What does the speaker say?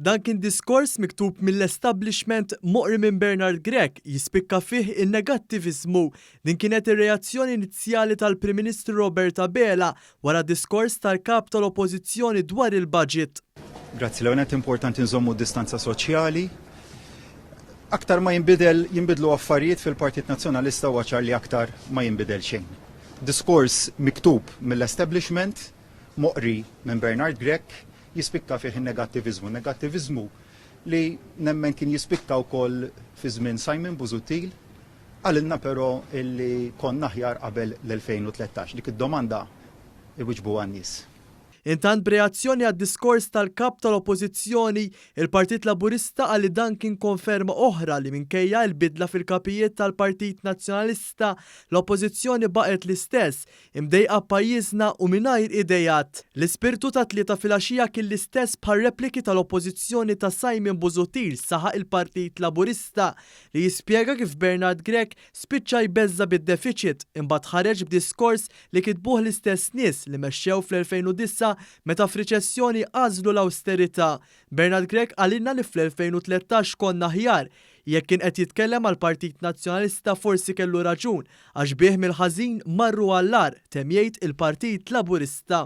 Dan kien diskors miktub mill-establishment moqri minn Bernard Grech jispikka fih in-negattivizmu. Din kienet ir-reazzjoni inizjali tal-Prim Ministru Roberta Bela wara diskors tal-kap tal-Oppożizzjoni dwar il-budget. Grazzi, l-għonet importanti nżommu distanza soċjali. Aktar ma jinbidlu affarijiet fil-Partit Nazzjonalista u ċar li aktar ma jinbidel xejn. Diskors miktub mill-establishment moqri minn Bernard Grech jispikka fih il-negattivizmu. Negattivizmu li nemmen kien jispikka wkoll fi żmien Simon Busuttil, għalilna però illi konna aħjar qabel l-2013. Dik id-domanda iwiġbu għan-nies. Intant b'reazzjoni għad-diskors tal-kap tal-Oppożizzjoni, il-Partit Laburista għalli dan kien konferma oħra li minkejja l-bidla fil-kapijiet tal-Partit Nazzjonalista, l-Oppożizzjoni baqgħet l-istess, imdejqa pajjiżna u mingħajr idejat. L-ispirtu ta' tlieta filgħaxija kien l-istess bħal repliki tal-Oppożizzjoni ta' Simon Busuttil saħaq il-Partit Laburista li jispjega kif Bernard Grech spiċċa jbeżza bid-deficit imbagħad ħareġ b'diskors li kitbuh l-istess nies li mexxew fl-2009 meta f'riċessjoni għażlu l-austerità. Bernard Grech għalilna li fl-2013 konna aħjar. Jekk kien qed jitkellem għal Partit Nazzjonalista forsi kellu raġun għax bih mill-ħażin marru għall-ar, temm jgħid il-Partit Laburista.